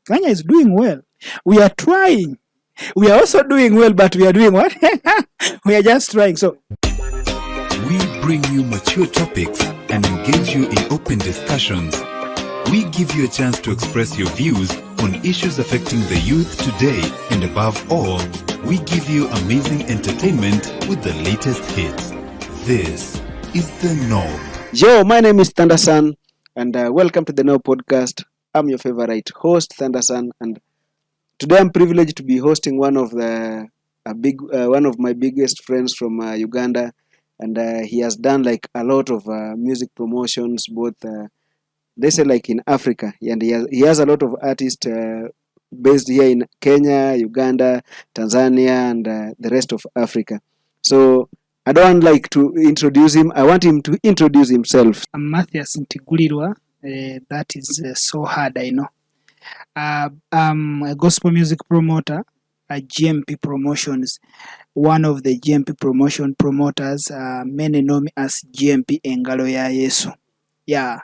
Kenya is doing well. We are trying. We are also doing well, but we are doing what? We are just trying. So we bring you mature topics and engage you in open discussions. We give you a chance to express your views on issues affecting the youth today, and above all, we give you amazing entertainment with the latest hits. This is The Knob. Yo, my name is Thunderson, and welcome to The Knob podcast. I'm your favorite host, Thunderson, and today I'm privileged to be hosting one of my biggest friends from Uganda, and he has done like a lot of music promotions, both they say like in Africa, and he has a lot of artists based here in Kenya, Uganda, Tanzania, and the rest of Africa. So I don't like to introduce him. I want him to introduce himself. I'm Mathias Ntigulirwa. That is so hard, I know. I'm a gospel music promoter at GMP Promotions. One of the GMP promotion promoters, many know me as GMP Engalo ya Yesu. Yeah.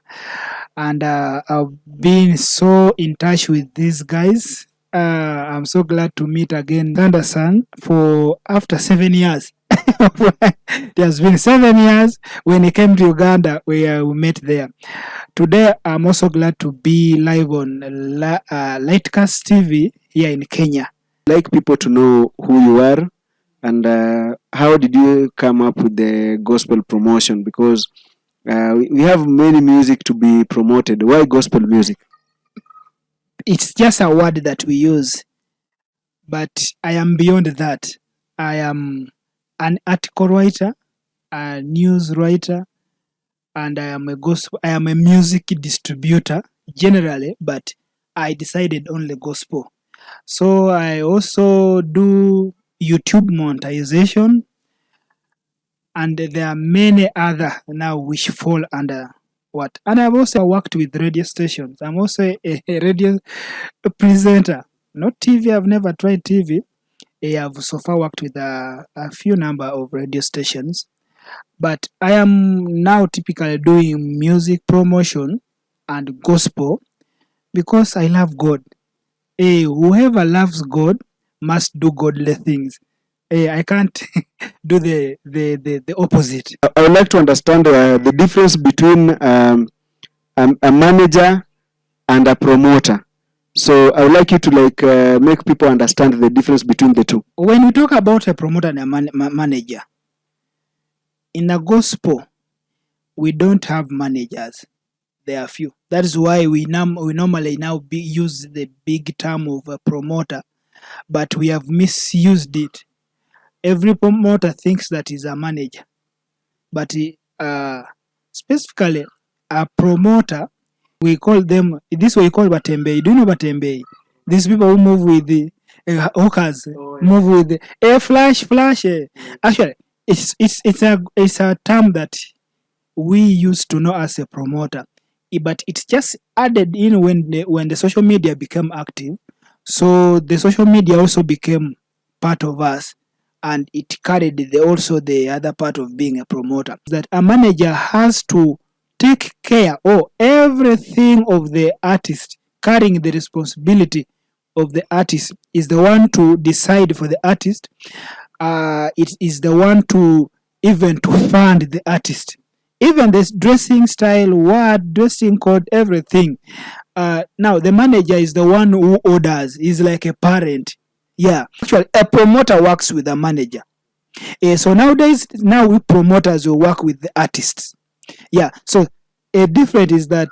And I've been so in touch with these guys. I'm so glad to meet again Thunderson for after 7 years. It has been 7 years when he came to Uganda where we met there. Today, I'm also glad to be live on Lightcast TV here in Kenya. I'd like people to know who you are and how did you come up with the gospel promotion, because we have many music to be promoted. Why gospel music? It's just a word that we use, but I am beyond that. I am an article writer, a news writer, and I am a music distributor generally, but I decided only gospel. So I also do YouTube monetization, and there are many other now which fall under what. And I've also worked with radio stations. I'm also a radio presenter, not TV. I've never tried TV. I have so far worked with a few number of radio stations, but I am now typically doing music promotion and gospel because I love God. Whoever loves God must do godly things. I can't do the opposite. I would like to understand the difference between a manager and a promoter. So I would like you to make people understand the difference between the two. When we talk about a promoter and a manager, in the gospel, we don't have managers. There are few. That is why we normally now use the big term of a promoter, but we have misused it. Every promoter thinks that is a manager, but specifically a promoter, we call them, this we call Batembei. Do you know Batembei? These people who move with the hookers, move with the flash. Actually, it's a term that we used to know as a promoter, but it's just added in when the social media became active. So the social media also became part of us, and it carried also the other part of being a promoter. That a manager has to take care of everything of the artist, carrying the responsibility of the artist, is the one to decide for the artist. It is the one to even to fund the artist. Even this dressing style, word, dressing code, everything. Now the manager is the one who orders. He's like a parent. Yeah, actually, a promoter works with a manager. So nowadays, we promoters will work with the artists. Yeah, so a difference is that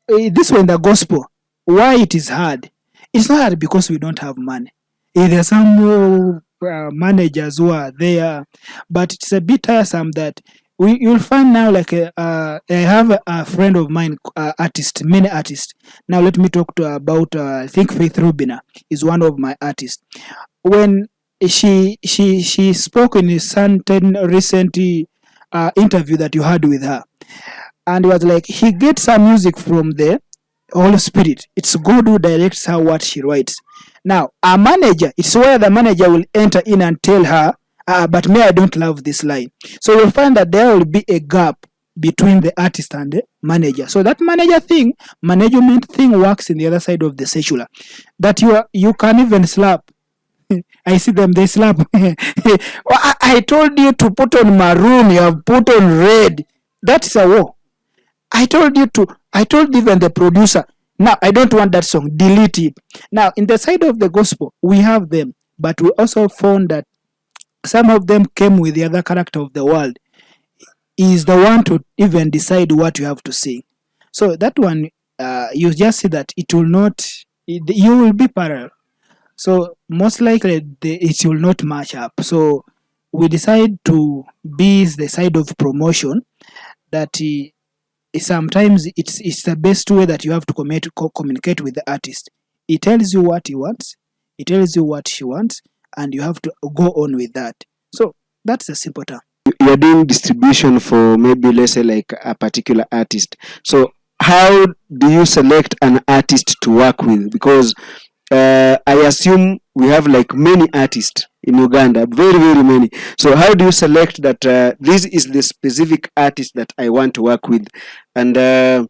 this one, the gospel, why it is hard? It's not hard because we don't have money. There are some managers who are there, but it's a bit tiresome that you'll find now I have a friend of mine, many artists. Now let me talk about I think Faith Rubina is one of my artists. When she spoke in a certain recent interview that you had with her, and it was like he gets some music from the Holy Spirit. It's God who directs her what she writes. Now a manager, it's where the manager will enter in and tell her, but me, I don't love this line. So you'll find that there will be a gap between the artist and the manager. So that management thing works in the other side of the secular. That you can even slap. I see them, they slap. I told you to put on maroon, you have put on red. That's a war. I told even the producer, now I don't want that song, delete it. Now, in the side of the gospel, we have them, but we also found that some of them came with the other character of the world. He is the one to even decide what you have to sing. So that one, you just see that it will not, you will be parallel. So most likely it will not match up. So we decide to be the side of promotion that sometimes it's the best way that you have to communicate with the artist. He tells you what he wants, he tells you what she wants, and you have to go on with that. So that's the simple term. You're doing distribution for maybe, let's say, like a particular artist. So how do you select an artist to work with? Because I assume we have like many artists in Uganda, very, very many. So how do you select that this is the specific artist that I want to work with? And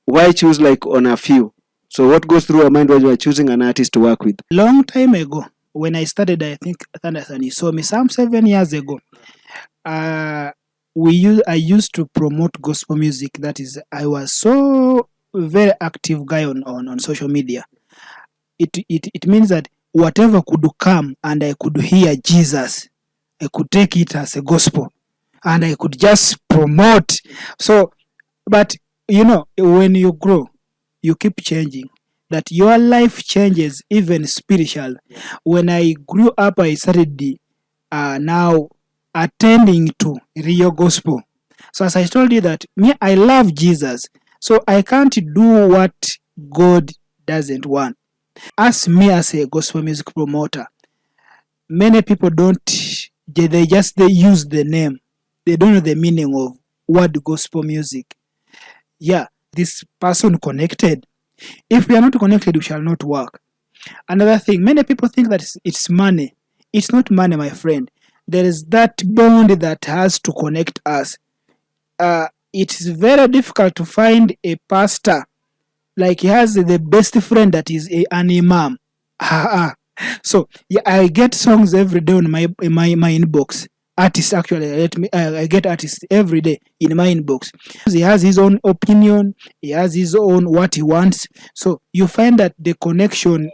why choose like on a few? So what goes through your mind when you are choosing an artist to work with? Long time ago, when I started, I think Thunderson, you saw me some 7 years ago. I used to promote gospel music. That is, I was so very active guy on social media. It means that whatever could come and I could hear Jesus, I could take it as a gospel and I could just promote. So, but when you grow, you keep changing. That your life changes, even spiritual. When I grew up, I started now attending to real gospel. So as I told you that me, I love Jesus. So I can't do what God doesn't want. As me as a gospel music promoter, many people they use the name. They don't know the meaning of what gospel music. Yeah, this person connected. If we are not connected, we shall not work. Another thing, many people think that it's money. It's not money, my friend. There is that bond that has to connect us. It's very difficult to find a pastor like he has the best friend that is an imam. So yeah, I get songs every day on my inbox. Artists actually, I get artists every day in my inbox. He has his own opinion. He has his own what he wants. So you find that the connection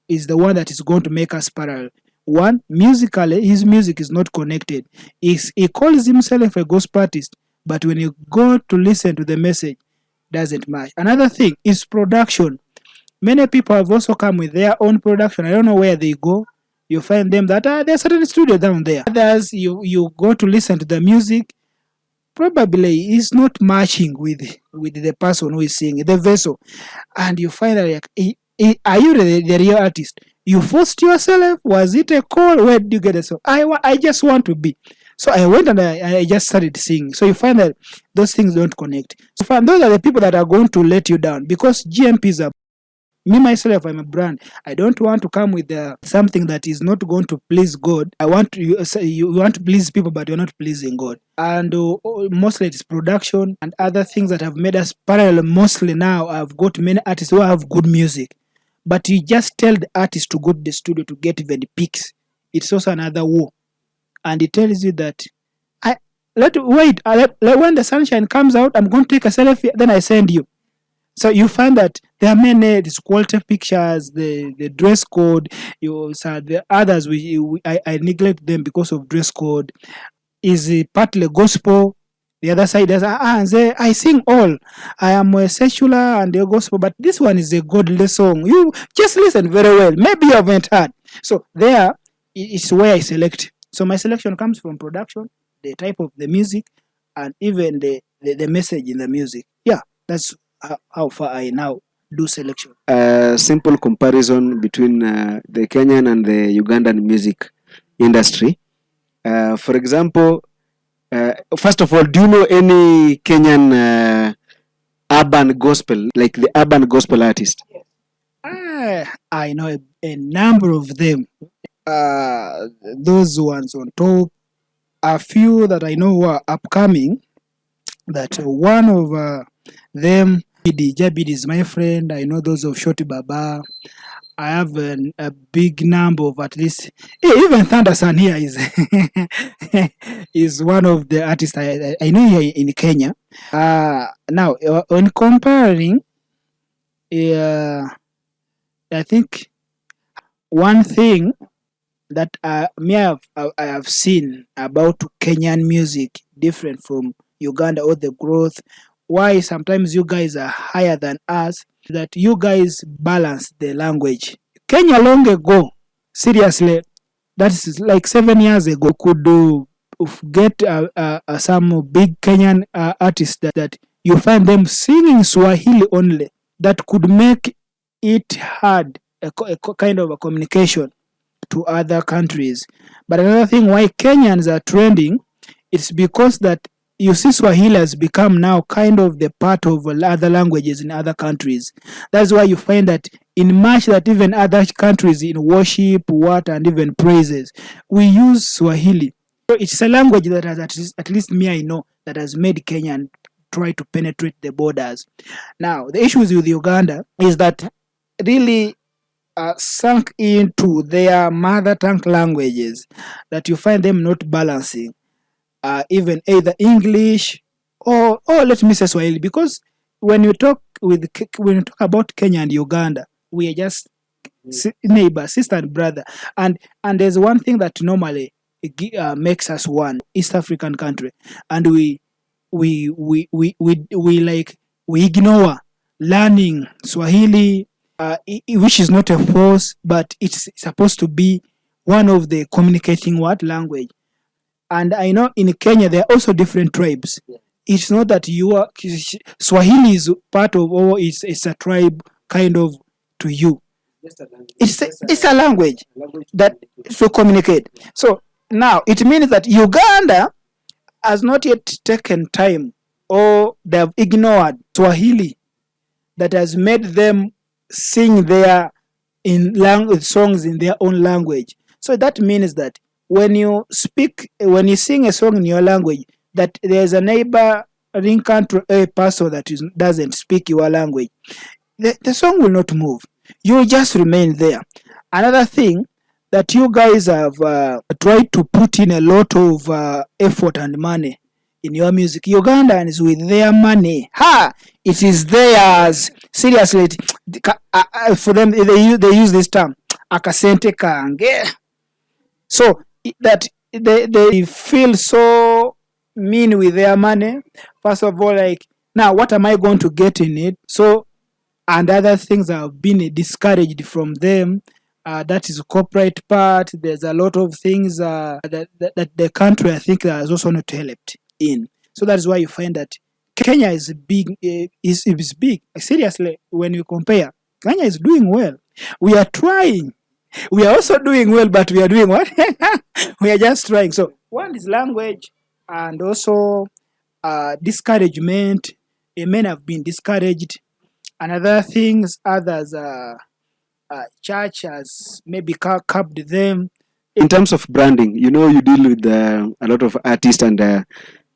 is the one that is going to make us parallel. One, musically, his music is not connected. He calls himself a gospel artist, but when you go to listen to the message, doesn't match. Another thing is production. Many people have also come with their own production. I don't know where they go. You find them that there's a certain studio down there. Others, you go to listen to the music, probably is not matching with the person who is singing, the vessel. And you find that, like, are you the real artist? You forced yourself? Was it a call? Where did you get a song? I just want to be. So I went and I just started singing. So you find that those things don't connect. So those are the people that are going to let you down, because GMPs are. Me myself, I'm a brand. I don't want to come with something that is not going to please God. I want to, you want to please people, but you're not pleasing God. And mostly it's production and other things that have made us parallel. Mostly now I've got many artists who have good music, but you just tell the artist to go to the studio to get even the pics. It's also another war. And it tells you that when the sunshine comes out, I'm going to take a selfie, then I send you. So you find that there are many these quality pictures, the dress code. The others I neglect them because of dress code. Is partly gospel. The other side is I sing all. I am a secular and a gospel, but this one is a godly song. You just listen very well. Maybe you haven't heard. So there is where I select. So my selection comes from production, the type of the music, and even the message in the music. Yeah, that's how far I now do selection. Simple comparison between the Kenyan and the Ugandan music industry. For example, first of all, do you know any Kenyan urban gospel, like the urban gospel artist? I know a number of them. Those ones on top. A few that I know who are upcoming. that one of them, Jabidi is my friend. I know those of Shoti Baba. I have a big number of at least even Thunderson here is is one of the artists I know here in Kenya. Now, when comparing, I think one thing that I have seen about Kenyan music different from Uganda, or the growth, why sometimes you guys are higher than us, that you guys balance the language. Kenya long ago, seriously, that's like 7 years ago, could get some big Kenyan artists that you find them singing Swahili only, that could make it hard, a kind of a communication to other countries. But another thing why Kenyans are trending, it's because that you see Swahili has become now kind of the part of other languages in other countries. That's why you find that in much that even other countries in worship, what, and even praises, we use Swahili. So it's a language that has at least me I know that has made Kenyan try to penetrate the borders. Now, the issues with Uganda is that really sunk into their mother tongue languages, that you find them not balancing even either English or let me say Swahili, because when you talk about Kenya and Uganda, we are just neighbor, sister and brother, and there's one thing that normally makes us one East African country, and we ignore learning Swahili, which is not a force, but it's supposed to be one of the communicating language. And I know in Kenya there are also different tribes. Yeah. It's not that Swahili is part of, or it's a tribe kind of to you. It's a language that to communicate. So now it means that Uganda has not yet taken time, or they have ignored Swahili, that has made them sing their songs in their own language. So that means that when you sing a song in your language, that there's a neighboring country, a person that doesn't speak your language, the song will not move. You just remain there. Another thing that you guys have tried to put in a lot of effort and money in your music. Ugandans with their money, it is theirs. Seriously, for them they use this term, akasente kange. So that they feel so mean with their money. First of all, like, now what am I going to get in it? So, and other things have been discouraged from them. That is corporate part. There's a lot of things that the country, I think, has also not helped in. So that's why you find that Kenya is big. Is big. Seriously, when you compare, Kenya is doing well. We are trying. We are also doing well, but we are doing what? We are just trying. So one is language, and also discouragement. Men have been discouraged. And other things, others, church has maybe curbed them. In terms of branding, you deal with a lot of artists, and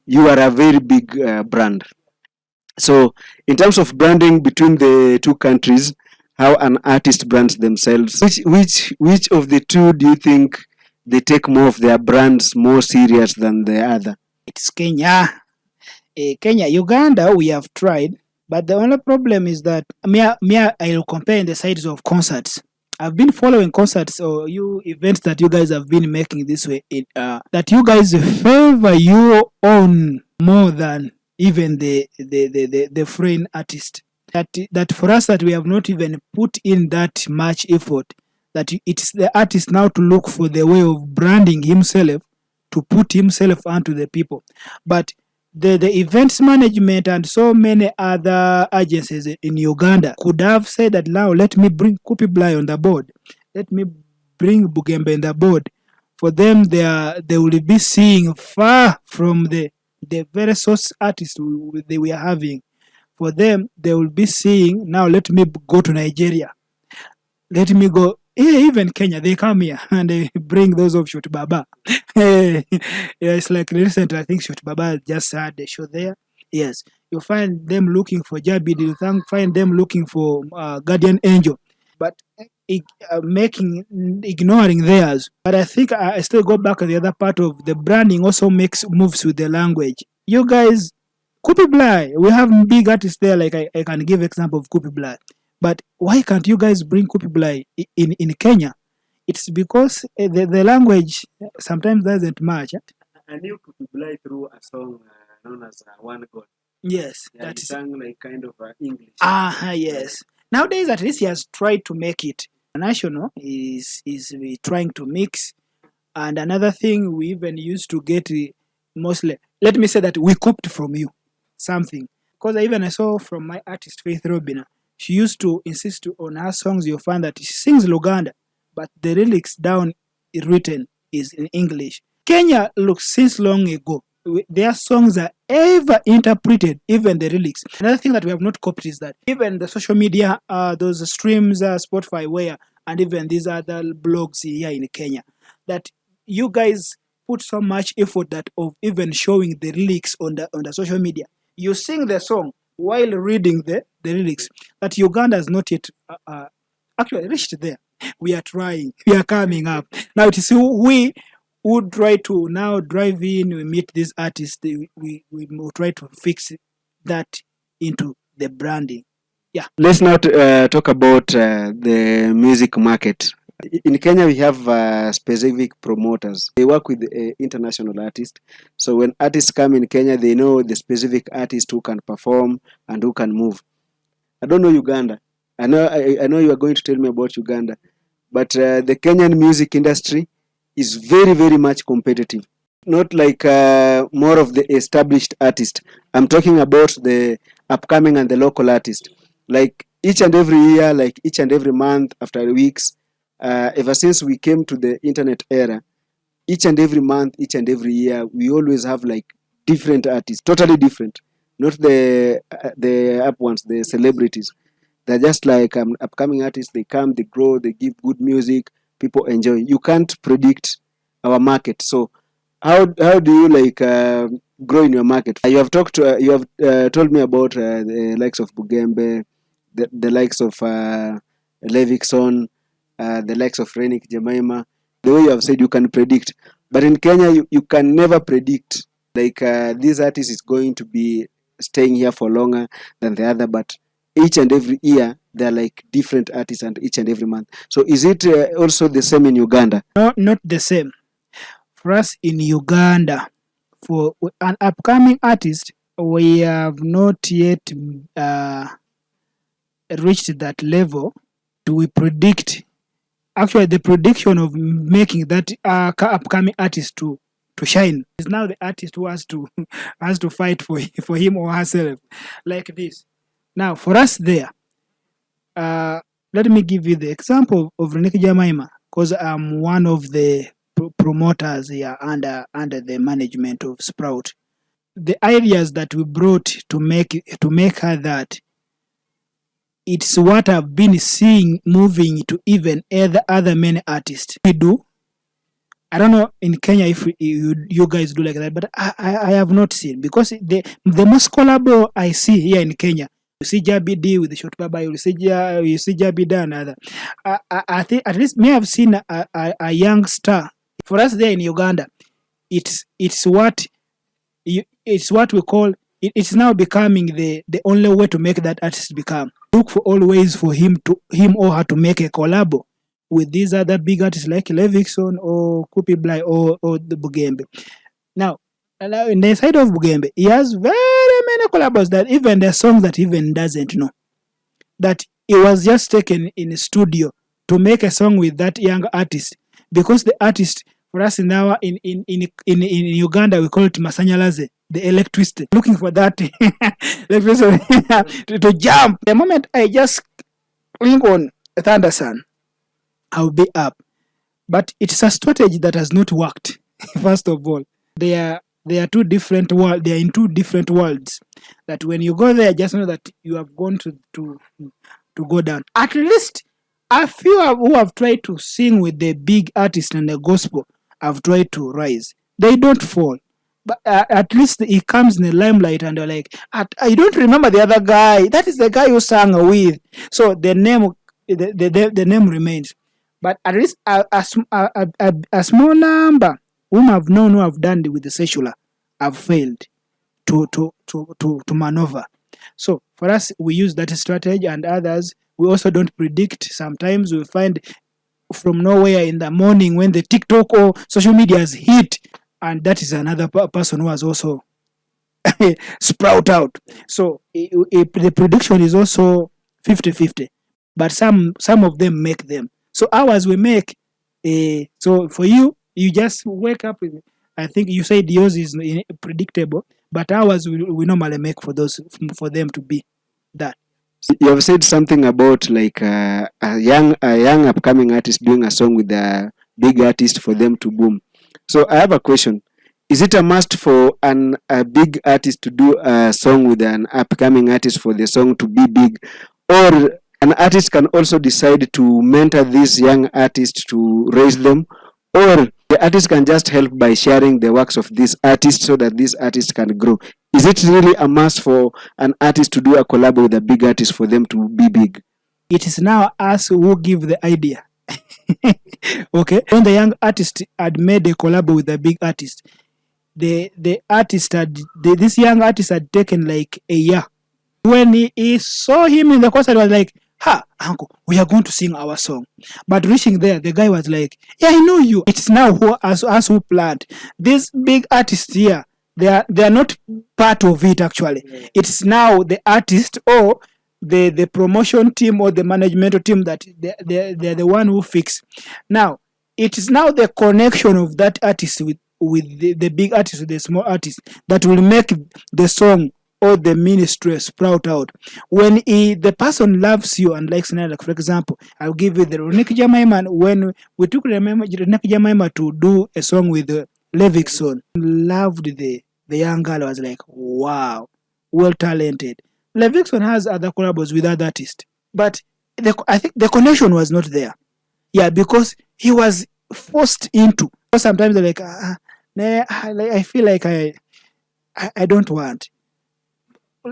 you are a very big brand. So in terms of branding between the two countries, how an artist brands themselves, which of the two do you think they take more of their brands more serious than the other? It's Kenya. Uganda, we have tried, but the only problem is that I'll compare in the sides of concerts. I've been following concerts or events that you guys have been making this way, that you guys favor your own more than even the foreign artist. That for us, that we have not even put in that much effort, that it's the artist now to look for the way of branding himself, to put himself onto the people. But the events management and so many other agencies in Uganda could have said that, now let me bring Kupi Blai on the board, let me bring Bugembe on the board. For them, they will be seeing far from the very source artists they were having. For them, they will be seeing, now let me go to Nigeria, let me go, even Kenya, they come here and they bring those of Shoti Baba. It's like recently, I think Shoti Baba just had a show there. Yes, you find them looking for Jabidi, you find them looking for Guardian Angel, but ignoring theirs. But I think I still go back to the other part of the branding also makes moves with the language. You guys, Kupi Blai, we have big artists there, like I can give example of Kupi Blai. But why can't you guys bring Kupi Blai in Kenya? It's because the language sometimes doesn't match. I knew Kutublai through a song known as One God. Yes, Yeah, that he is. sang like kind of English. Yes. Nowadays, at least he has tried to make it national. Is trying to mix. And another thing we even used to get mostly. Let me say that we copied from you something, because I saw from my artist Faith Robina. She used to insist on her songs. You find that she sings Luganda, but the lyrics down written is in English. Kenya looks since long ago. Their songs are ever interpreted, even the lyrics. Another thing that we have not copied is that even the social media, those streams, Spotify, where, and even these other blogs here in Kenya, that you guys put so much effort that of even showing the lyrics on the social media. You sing the song while reading the lyrics. But Uganda has not yet actually reached there. We are trying. We are coming up. Now it is we would try to now drive in, we meet these artists, we will try to fix that into the branding. Yeah. Let's now talk about the music market. In Kenya, we have specific promoters. They work with international artists. So when artists come in Kenya, they know the specific artist who can perform and who can move. I don't know Uganda. I know you are going to tell me about Uganda, but the Kenyan music industry is very, very much competitive. Not like more of the established artist. I'm talking about the upcoming and the local artist. Like each and every year, like each and every month, after weeks, ever since we came to the internet era, each and every month, each and every year, we always have like different artists, totally different. Not the up ones, the celebrities. They're just like upcoming artists. They come, they grow, they give good music, people enjoy. You can't predict our market. So how do you like grow in your market? You have told me about the likes of Bugembe, the likes of Levikson, the likes of Renik Jemima. The way you have said you can predict, but in Kenya you can never predict. Like this artist is going to be staying here for longer than the other, but each and every year they're like different artists, and each and every month. So is it also the same in Uganda? No, not the same. For us in Uganda, for an upcoming artist, we have not yet reached that level. Do we predict? Actually, the prediction of making that upcoming artist to shine is now the artist who has to fight for him or herself, like this. Now, for us there, let me give you the example of Reniki Jamaima, because I'm one of the promoters here under the management of Sprout. The ideas that we brought to make her that, it's what I've been seeing moving to even other many artists. We do. I don't know in Kenya if you guys do like that, but I have not seen, because the most collabo I see here in Kenya, you see Jabi D with the Short Baba, you see Jabi D and other. I think at least me have seen a young star. For us there in Uganda, it's what we call it's now becoming the only way to make that artist become. Look for all ways for him or her to make a collabo with these other big artists like Levikson or Kupi Blai or the Bugembe. Now, in the side of Bugembe, he has very many collabos that even the songs that he even doesn't know. That he was just taken in a studio to make a song with that young artist, because the artist, for us now in Uganda, we call it Masanyalaze, the electricity. Looking for that to jump. The moment I just click on Thundersun, I'll be up. But it's a strategy that has not worked. First of all, they are two different worlds. They are in two different worlds. That when you go there, just know that you have gone to go down. At least a few who have tried to sing with the big artist and the gospel have tried to rise. They don't fall. but at least he comes in the limelight, and they're like, I don't remember the other guy. That is the guy who sang with. So the name, the name remains. But at least a small number whom I've known who have done with the secular have failed to maneuver. So for us, we use that strategy, and others we also don't predict. Sometimes we find from nowhere in the morning when the TikTok or social media has hit, and that is another person who has also sprout out. So the prediction is also 50-50, but some of them make them. So ours we make. So for you, you just wake up with. I think you said yours is predictable, but ours we normally make for them to be that. You have said something about like a young upcoming artist doing a song with a big artist for them to boom. So I have a question. Is it a must for a big artist to do a song with an upcoming artist for the song to be big, or an artist can also decide to mentor this young artist to raise them, or the artist can just help by sharing the works of this artist so that this artist can grow? Is it really a must for an artist to do a collab with a big artist for them to be big? It is now us who give the idea. Okay, when the young artist had made a collab with a big artist, the artist had this young artist had taken like a year. When he saw him in the concert, was like, "Ha, uncle, we are going to sing our song." But reaching there, the guy was like, "Yeah, I know you." It's now us who planned. This big artist here, they are not part of it actually. Yeah. It's now the artist or the promotion team or the management team that they're the one who fix. Now it is now the connection of that artist with the big artist, with the small artist, that will make the song or the ministry sprout out. When the person loves you and likes, like for example, I'll give you the Roniki Jamaima. When we took Roniki Jamaima to do a song with Levikson, loved the young girl, was like, wow, well talented. Levikson has other collabs with other artists, but I think the connection was not there. Yeah, because he was forced into. Sometimes they're like, I feel like I don't want.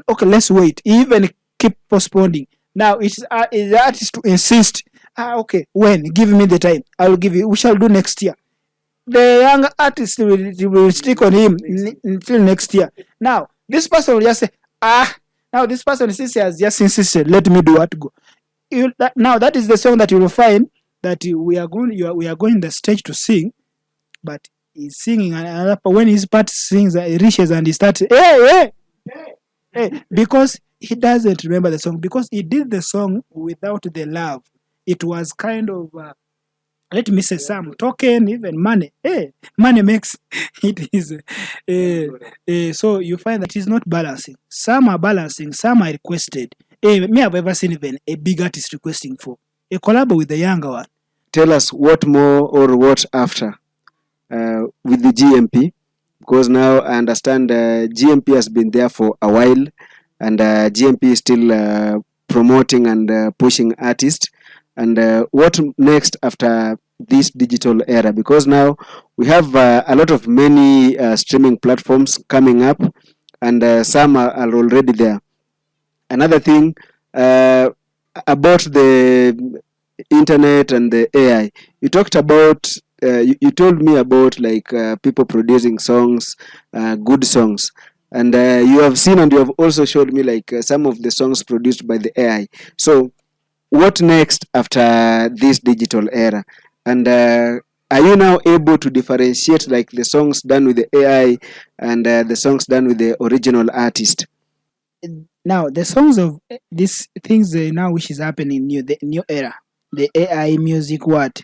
Okay, let's wait. Even keep postponing. Now it's the artist to insist. Okay, when? Give me the time. I will give you. We shall do next year. The young artist will stick on him until next year. Now this person will just say, now this person since he has just insisted, let me do what to go. Now that is the song that you will find that we are going the stage to sing, but he's singing another. When his part sings, it reaches and he starts, hey, because he doesn't remember the song, because he did the song without the love. It was kind of let me say some token, even money. Money makes it is. So you find that it's not balancing. Some are balancing, some are requested. Me, I've ever seen even a big artist requesting for a collab with the younger one. Tell us what more or what after with the GMP, because now I understand GMP has been there for a while, and GMP is still promoting and pushing artists. And what next after this digital era? Because now we have a lot of many streaming platforms coming up, and some are already there. Another thing about the internet and the AI, you talked about, you told me about like people producing songs, good songs. And you have seen and you have also showed me like some of the songs produced by the AI. So what next after this digital era? And are you now able to differentiate like the songs done with the AI and the songs done with the original artist? Now the songs of these things now which is happening the new era, the AI music, what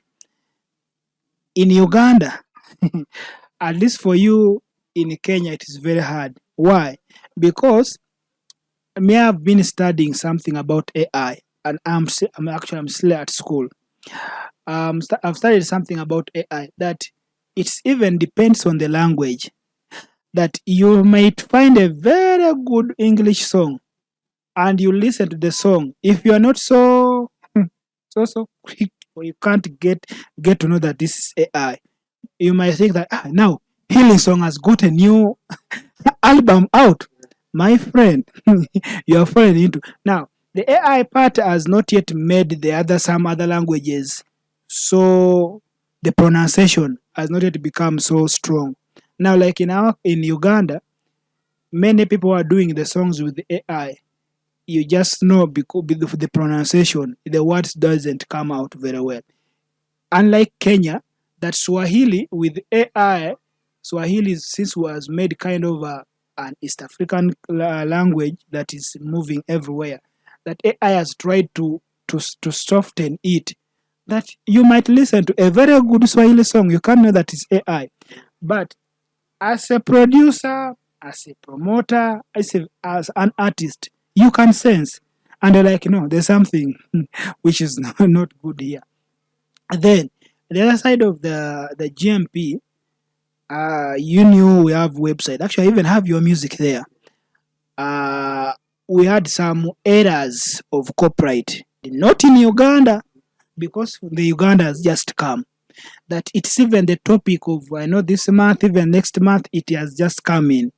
in Uganda, at least for you in Kenya, it is very hard. Why? Because I have been studying something about AI, and I'm still at school. I've studied something about AI that it's even depends on the language. That you might find a very good English song, and you listen to the song. If you are not so quick, or you can't get to know that this is AI, you might think that now Healing Song has got a new album out. My friend, you are falling into. Now, the AI part has not yet made some other languages, so the pronunciation has not yet become so strong. Now, like in Uganda, many people are doing the songs with the AI. You just know because of the pronunciation, the words doesn't come out very well. Unlike Kenya, that Swahili with AI, Swahili since was made kind of an East African language that is moving everywhere. That AI has tried to soften it. That you might listen to a very good Swahili song, you can't know that it's AI. But as a producer, as a promoter, as an artist, you can sense. And they're like, no, there's something which is not good here. And then the other side of the GMP, you knew we have website. Actually, I even have your music there. We had some errors of copyright, not in Uganda, because the Uganda has just come. That it's even the topic of, I know this month, even next month, it has just come in.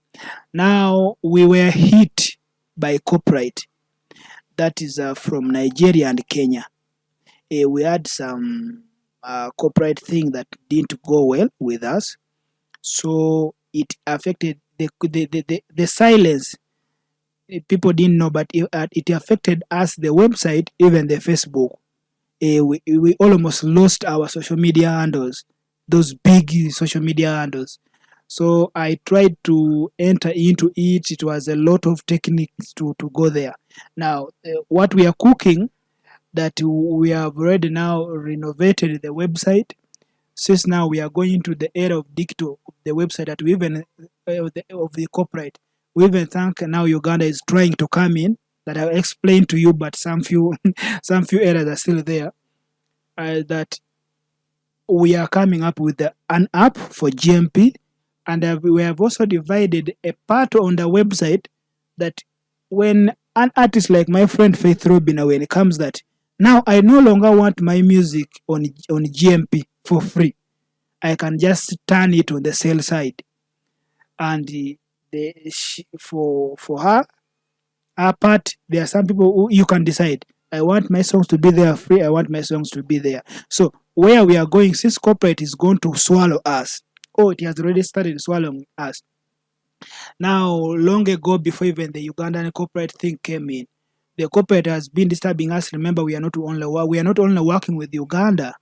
Now we were hit by copyright. That is from Nigeria and Kenya. We had some copyright thing that didn't go well with us, so it affected the silence. People didn't know, but it affected us, the website, even the Facebook. We almost lost our social media handles, those big social media handles. So I tried to enter into it. It was a lot of techniques to go there. Now, what we are cooking, that we have already now renovated the website. Since now we are going into the era of digital, the website that we even of the copyright. We even think now Uganda is trying to come in. That I'll explain to you, but some few some few errors are still there. That we are coming up with an app for GMP, and we have also divided a part on the website that when an artist like my friend Faith Robina, when it comes that now I no longer want my music on GMP for free, I can just turn it on the sale side, and for her part, there are some people who you can decide. I want my songs to be there free. I want my songs to be there. So where we are going, since corporate is going to swallow us, it has already started swallowing us. Now, long ago, before even the Ugandan corporate thing came in, the corporate has been disturbing us. Remember, we are not only working with Uganda,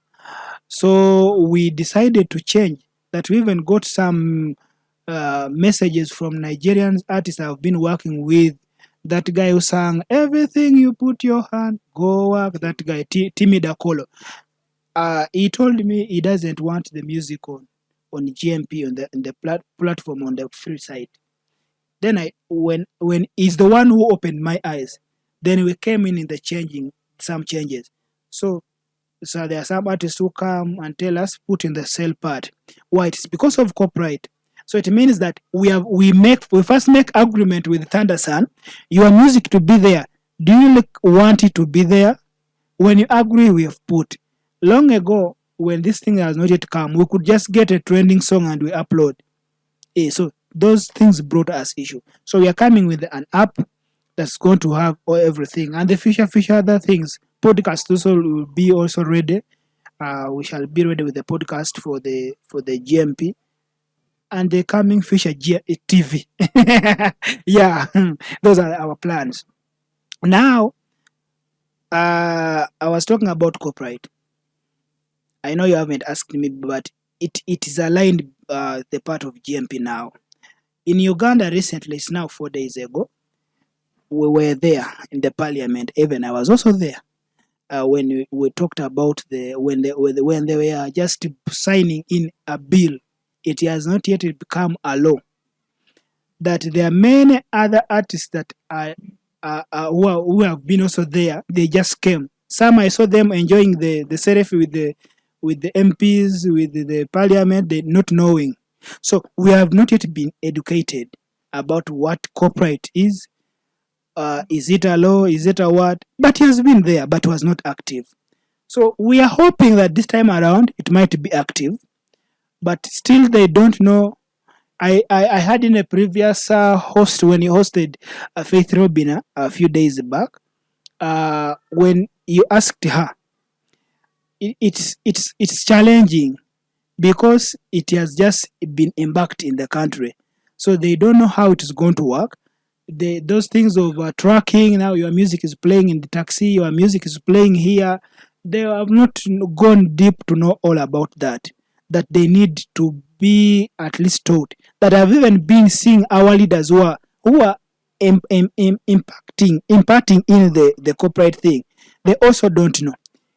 so we decided to change. That we even got some messages from Nigerian artists I've been working with. That guy who sang "Everything You Put Your Hand, Go Work." That guy, Timmy Dakolo. He told me he doesn't want the music on GMP on the platform on the free side. Then when he's the one who opened my eyes, then we came in the some changes. So there are some artists who come and tell us put in the sale part. Why? It's because of copyright. So it means that we first make agreement with Thundersun, your music to be there. Do you want it to be there? When you agree, we have put. Long ago, when this thing has not yet come, we could just get a trending song and we upload. So those things brought us issue. So we are coming with an app that's going to have everything, and the future other things. Podcast also will be also ready. We shall be ready with the podcast for the GMP. And the coming future TV. Yeah, those are our plans. Now, I was talking about copyright. I know you haven't asked me, but it is aligned the part of GMP now. In Uganda recently, it's now 4 days ago, we were there in the parliament. Even I was also there when we talked about when they were just signing in a bill. It has not yet become a law. That there are many other artists that are who have been also there. They just came. Some I saw them enjoying the selfie with the MPs, with the parliament, they not knowing. So we have not yet been educated about what copyright is. Is it a law? Is it a what? But it has been there, but was not active. So we are hoping that this time around it might be active. But still they don't know I had in a previous host when he hosted Faith Robina a few days back. When you asked her, it's challenging because it has just been embarked in the country, so they don't know how it is going to work. Those things of tracking, now your music is playing in the taxi, your music is playing here, they have not gone deep to know all about that. That they need to be at least taught. That I've even been seeing our leaders who are imparting in the corporate thing. They also don't know.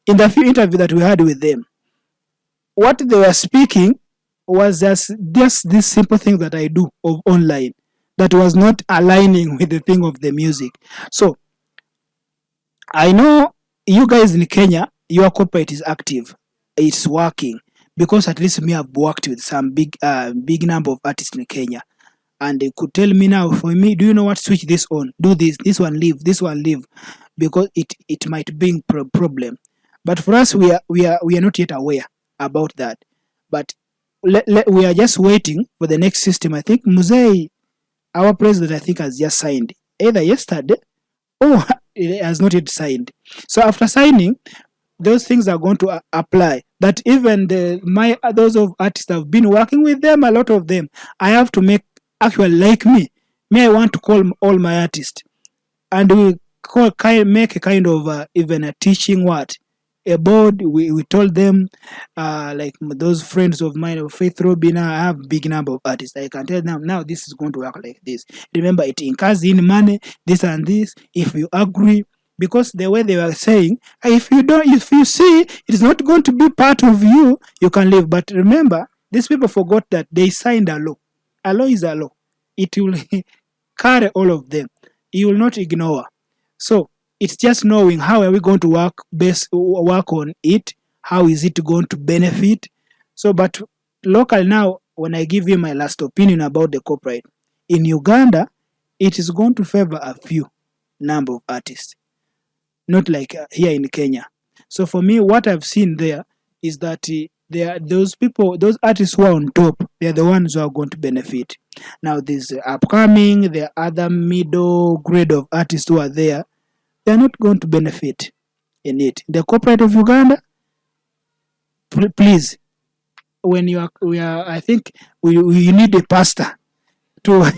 In the few interviews that we had with them, what they were speaking was just this simple thing that I do of online that was not aligning with the thing of the music. So I know you guys in Kenya, your corporate is active. It's working because at least me I've worked with some big number of artists in Kenya, and they could tell me now for me, do you know what? Switch this on, do this one leave, this one leave, because it might bring problem. But for us, we are not yet aware about that. But we are just waiting for the next system. I think Muzei, our president, I think has just signed either yesterday or it has not yet signed. So after signing, those things are going to apply. That even those of artists I've been working with them, a lot of them, I have to make actually like me. I want to call all my artists, and we make a kind of even a teaching a board. We told them, like those friends of mine of Faith Robina, I have big number of artists. I can tell them now this is going to work like this. Remember, it incurs in money, this and this. If you agree, because the way they were saying, if you see it's not going to be part of you, you can leave. But remember, these people forgot that they signed a law. A law is a law. It will carry all of them. You will not ignore. So it's just knowing how are we going to work on it. How is it going to benefit? So, but local now, when I give you my last opinion about the corporate in Uganda, it is going to favor a few number of artists, not like here in Kenya. So for me, what I've seen there is that those artists who are on top, they're the ones who are going to benefit. Now, there's upcoming, there are other middle grade of artists who are there. They're not going to benefit in it. The corporate of Uganda, please, when I think we need a pastor to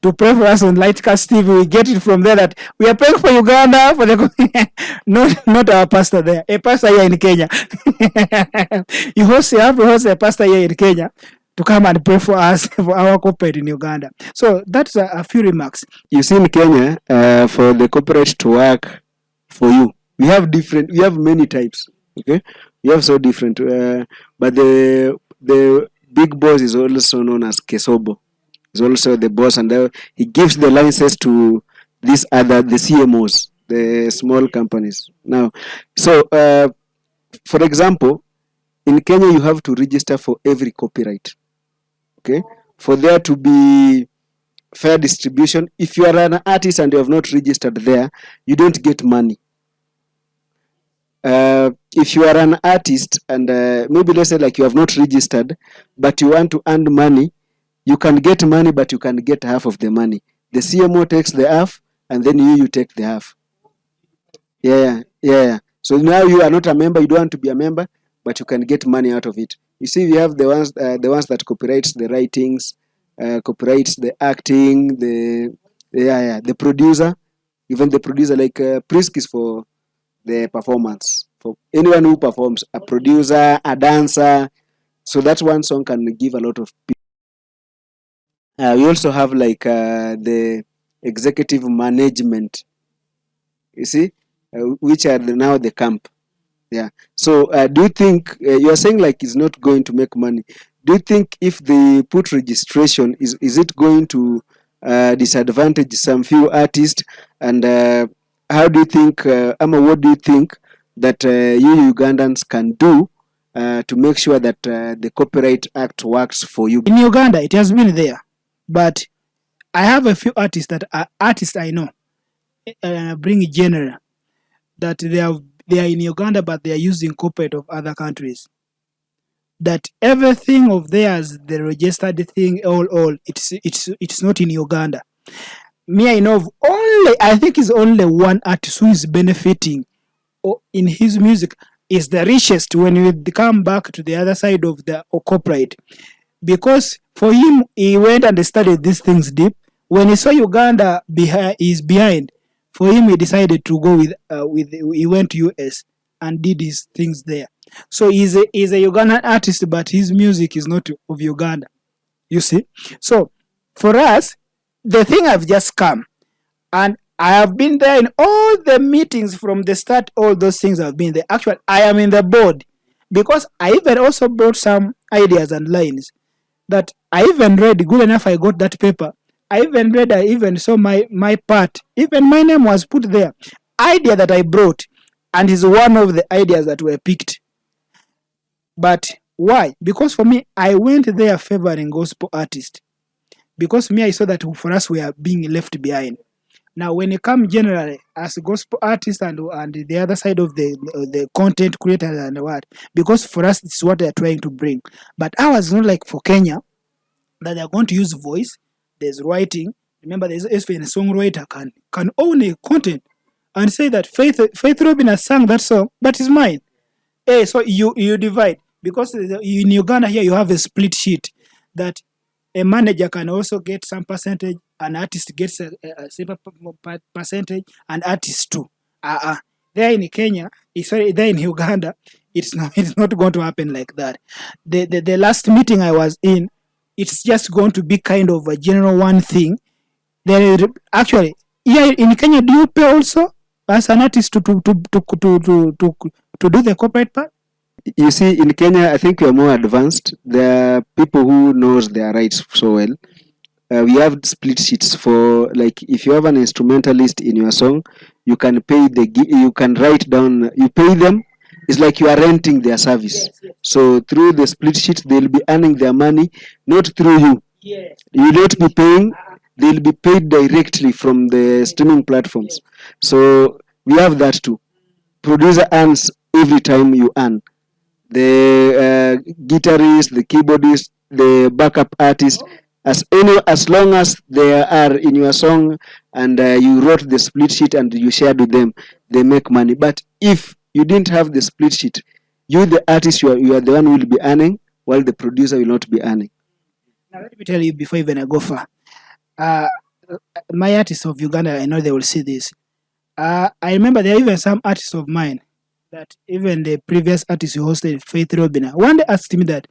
to pray for us on Lightcast TV. We get it from there that we are praying for Uganda for the not our pastor there, a pastor here in Kenya. you have to host a pastor here in Kenya to come and pray for us for our corporate in Uganda. So that's a few remarks. You see, in Kenya, for the corporate to work for you, we have many types. Okay, we have so different. But the big boss is also known as Kesobo. Is also the boss, and he gives the licenses to the CMOs, the small companies. Now, so for example, in Kenya, you have to register for every copyright. Okay, for there to be fair distribution. If you are an artist and you have not registered there, you don't get money. If you are an artist and maybe let's say like you have not registered, but you want to earn money, you can get money, but you can get half of the money. The CMO takes the half, and then you take the half. Yeah. So now you are not a member, you don't want to be a member, but you can get money out of it. You see, we have the ones that copyrights the writings, copyrights the acting, the producer, even the producer, like Prisk is for the performance. For anyone who performs, a producer, a dancer. So that one song can give a lot of people. We also have like the executive management, you see, which are now the camp. Yeah. So do you think, you are saying like it's not going to make money. Do you think if they put registration, is it going to disadvantage some few artists? And how do you think, what do you think that you Ugandans can do to make sure that the Copyright Act works for you? In Uganda, it has been there. But I have a few artists that are artists I know, bring general, that they are in Uganda, but they are using corporate of other countries. that everything of theirs, the registered thing, all, it's not in Uganda. Me, I know of I think it's only one artist who is benefiting in his music, is the richest when we come back to the other side of the corporate. Because for him, he went and studied these things deep. When he saw Uganda is behind, for him, he decided to go he went to US and did his things there. So he's a Ugandan artist, but his music is not of Uganda. You see? So for us, the thing I've just come, and I have been there in all the meetings from the start, all those things have been there. Actually, I am in the board because I even also brought some ideas and lines that I even read. Good enough, I got that paper. I even read, I even saw my part. Even my name was put there. Idea that I brought, and is one of the ideas that were picked. But why? Because for me, I went there favoring gospel artists. Because me, I saw that for us, we are being left behind. Now, when you come generally as a gospel artist and the other side of the content creators and what, because for us, it's what they're trying to bring. But ours is not like for Kenya, that they're going to use voice, there's writing. Remember, there's even a songwriter can own a content and say that Faith Robin has sung that song, that is mine. Hey, so you divide. Because in Uganda here, you have a split sheet that a manager can also get some percentage, an artist gets a certain percentage, and artists too. There in Kenya, there in Uganda, it's not going to happen like that. The last meeting I was in, it's just going to be kind of a general one thing. Actually, here in Kenya, do you pay also as an artist to do the corporate part? You see, in Kenya, I think we are more advanced. There are people who knows their rights so well. We have split sheets for, like, if you have an instrumentalist in your song, you can you can write down, you pay them. It's like you are renting their service. Yes. So through the split sheet, they'll be earning their money, not through you. Yes. You will not be paying. They'll be paid directly from the streaming platforms. So we have that too. Producer earns every time you earn. The guitarist, the keyboardist, the backup artist, as long as they are in your song and you wrote the split sheet and you shared with them, they make money. But if you didn't have the split sheet, you, the artist, you are the one who will be earning, while the producer will not be earning. Now let me tell you before even I go far. My artists of Uganda, I know they will see this. I remember there are even some artists of mine that even the previous artist who hosted, Faith Robin, one day asked me that,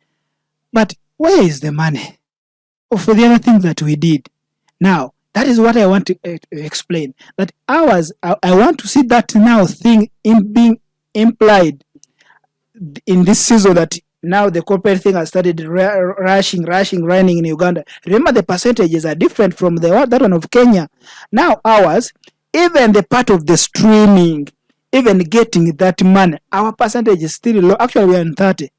but where is the money for the other things that we did? Now, that is what I want to explain. That I want to see that now thing being implied in this season, that now the corporate thing has started running in Uganda. Remember, the percentages are different from that one of Kenya. Now ours, even the part of the streaming, even getting that money, our percentage is still low. Actually, we are in 30.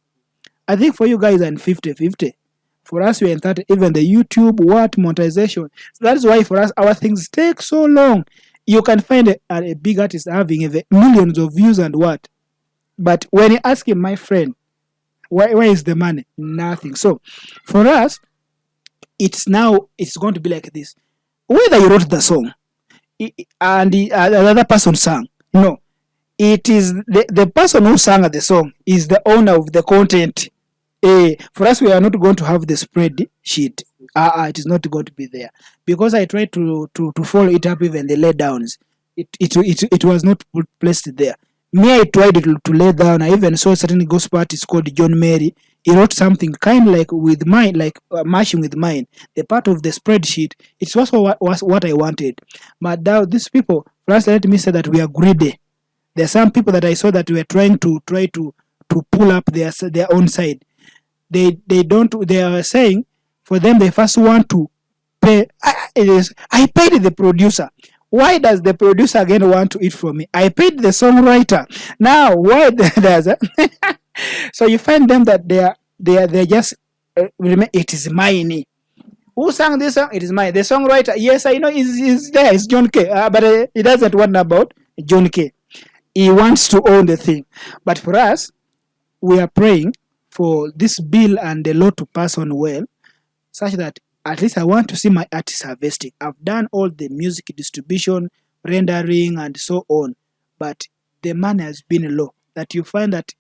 I think for you guys are in 50-50. For us, we are in 30. Even the YouTube, monetization. So that is why for us, our things take so long. You can find a big artist having millions of views and what. But when you ask him, my friend, where is the money? Nothing. So for us, it's going to be like this. Whether you wrote the song and another person sang, no. It is the person who sang the song is the owner of the content. For us, we are not going to have the spreadsheet. It is not going to be there, because I tried to follow it up, even the laydowns. It was not placed there. Me, I tried to lay down. I even saw a certain gospel artist called John Mary. He wrote something kind of like with mine, like matching with mine. The part of the spreadsheet, it was what I wanted. But now these people, first let me say that we are greedy. There are some people that I saw that were trying to pull up their own side. They are saying for them they first want to pay. I paid the producer. Why does the producer again want to eat from me? I paid the songwriter. Now why does that? So you find them that they just it is mine. Who sang this song? It is mine. The songwriter, yes, I know is there. It's John K. But he doesn't want about John K. He wants to own the thing. But for us, we are praying for this bill and the law to pass on well, such that at least I want to see my artists harvesting. I've done all the music distribution, rendering, and so on, but the money has been low. That you find that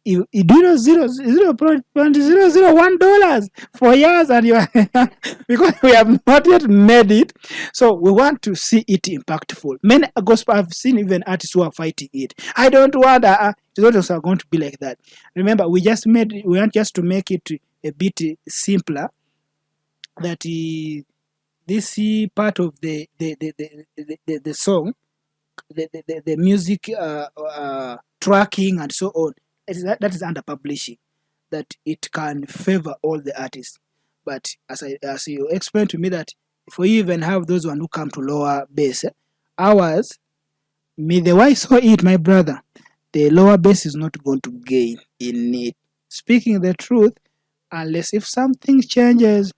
you do know $0.001 for years, and you are because we have not yet made it. So we want to see it impactful. Many gospel I've seen even artists who are fighting it. I don't want it's not also going to be like that. Remember, we want just to make it a bit simpler. That this part of the song, the music tracking and so on, that is under publishing, that it can favor all the artists. But as you explained to me, that if we even have those one who come to lower bass, ours, the way I saw it, my brother, the lower bass is not going to gain in it. Speaking the truth, unless if something changes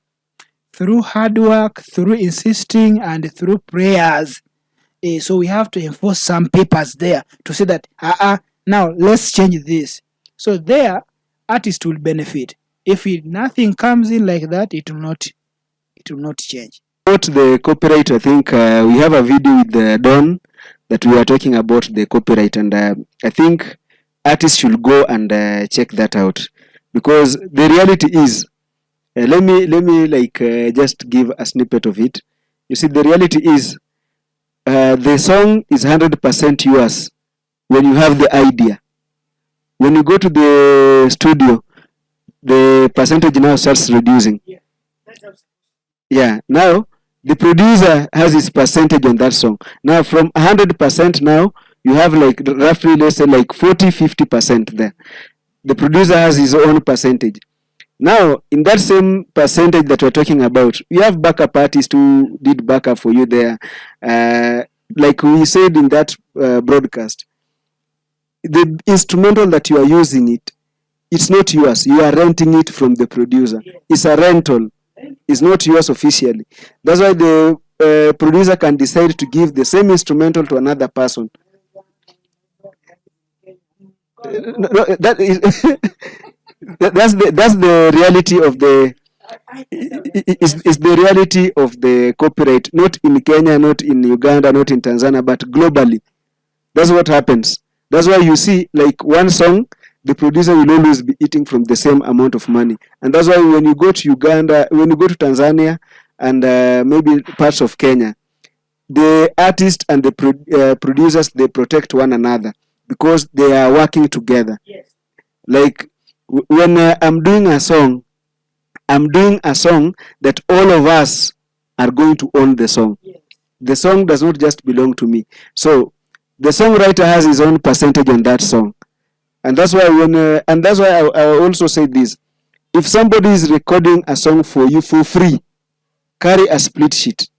through hard work, through insisting, and through prayers. So we have to enforce some papers there to say that now let's change this. So there, artists will benefit. If nothing comes in like that, it will not change. About the copyright, I think we have a video with Don that we are talking about the copyright, and I think artists should go and check that out, because the reality is, let me just give a snippet of it. You see, the reality is, the song is 100% yours when you have the idea. When you go to the studio, the percentage now starts reducing. Yeah, now the producer has his percentage on that song. Now from 100% now, you have like roughly, let's say like 40-50% there. The producer has his own percentage. Now, in that same percentage that we're talking about, we have backup artists who did backup for you there. Like we said in that broadcast, the instrumental that you are using it's not yours. You are renting it from the producer. It's a rental. It's not yours officially. That's why the producer can decide to give the same instrumental to another person. No, that is that's the reality of the is the reality of the copyright, not in Kenya, not in Uganda, not in Tanzania, but globally. That's what happens. That's why you see, like, one song, the producer will always be eating from the same amount of money. And that's why when you go to Uganda, when you go to Tanzania, and maybe parts of Kenya, the artists and the producers, they protect one another because they are working together. Yes. Like, when I'm doing a song that all of us are going to own the song. Yes. The song does not just belong to me. So the songwriter has his own percentage on that song. And that's why I also say this. If somebody is recording a song for you for free, carry a split sheet.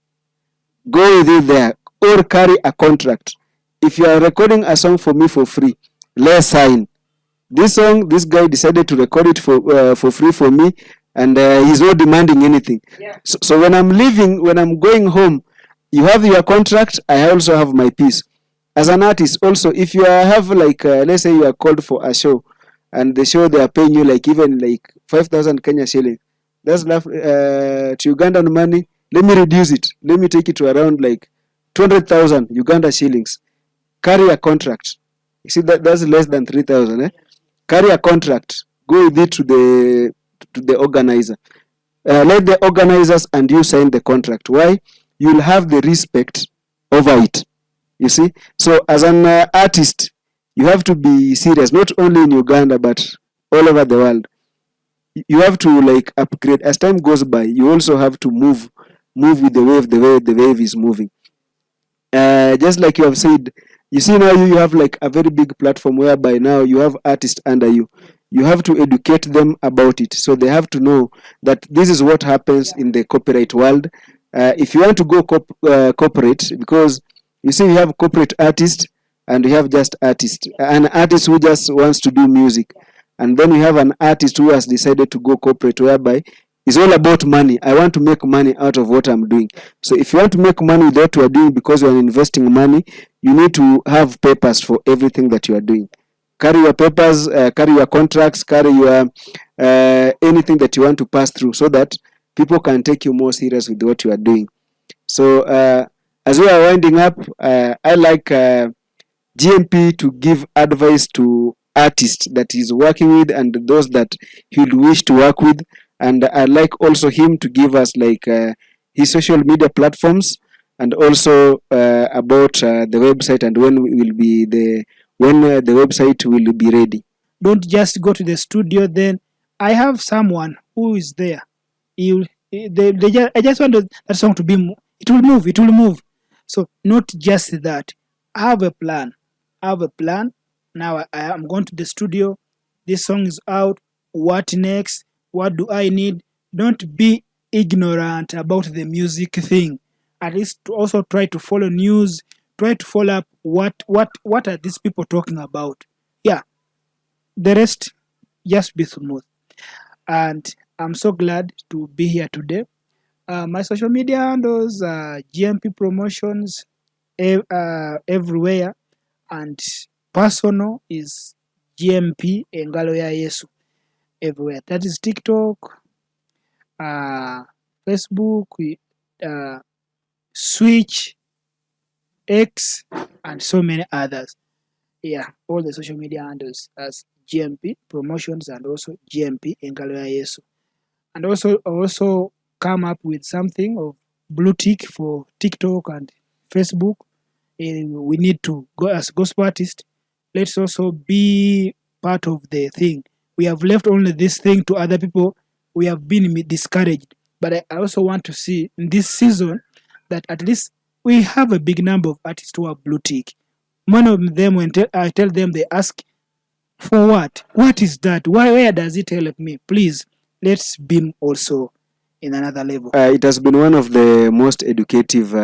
Go with it there, or carry a contract. If you are recording a song for me for free, let's sign. This song, this guy decided to record it for free for me, and he's not demanding anything. Yeah. So when I'm leaving, when I'm going home, you have your contract, I also have my piece. As an artist, also, if you have like, let's say you are called for a show, and the show they are paying you like even like 5,000 Kenya shilling, that's to Ugandan money. Let me reduce it. Let me take it to around like 200,000 Uganda shillings. Carry a contract. You see that's less than 3,000. Eh? Carry a contract. Go with it to the organizer. Let the organizers and you sign the contract. Why? You'll have the respect over it. You see? So as an artist, you have to be serious, not only in Uganda, but all over the world. You have to like upgrade. As time goes by, you also have to move with the wave, the wave is moving. Just like you have said, you see now you have like a very big platform whereby now you have artists under you. You have to educate them about it. So they have to know that this is what happens in the copyright world. If you want to go corporate, because you see we have corporate artists and we have just artists. An artist who just wants to do music. And then we have an artist who has decided to go corporate, whereby it's all about money. I want to make money out of what I'm doing. So if you want to make money with what you are doing because you are investing money, you need to have papers for everything that you are doing. carry your papers, carry your contracts, carry your anything that you want to pass through, so that people can take you more serious with what you are doing. So as we are winding up, I like GMP to give advice to artists that he's working with and those that he would wish to work with. And I like also him to give us like his social media platforms, and also about the website and when the website will be ready. Don't just go to the studio. Then I have someone who is there. I just want that song to be. It will move. It will move. So not just that. I have a plan. Now I am going to the studio. This song is out. What next? What do I need? Don't be ignorant about the music thing. At least to also try to follow news. Try to follow up what are these people talking about. Yeah. The rest, just be smooth. And I'm so glad to be here today. My social media handles GMP Promotions everywhere, and personal is GMP Engalo ya Yesu everywhere. That is TikTok, Facebook, Switch, X, and so many others. Yeah, all the social media handles as GMP Promotions and also GMP Engalo ya Yesu. And also come up with something of blue tick for TikTok and Facebook. We need to go as gospel artists. Let's also be part of the thing. We have left only this thing to other people. We have been discouraged. But I also want to see in this season that at least we have a big number of artists who have blue tick. One of them, when I tell them, they ask, for what? What is that? Where does it help me? Please, let's beam also in another level. It has been one of the most educative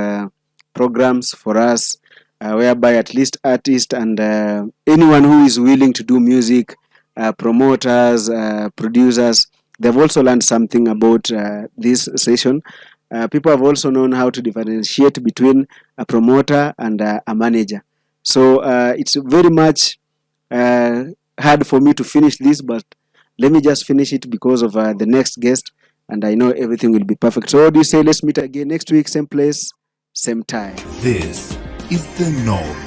programs for us, whereby at least artists and anyone who is willing to do music, promoters, producers, they've also learned something about this session. People have also known how to differentiate between a promoter and a manager. So it's very much hard for me to finish this, but let me just finish it because of the next guest, and I know everything will be perfect. So what do you say? Let's meet again next week, same place, same time. This is the norm.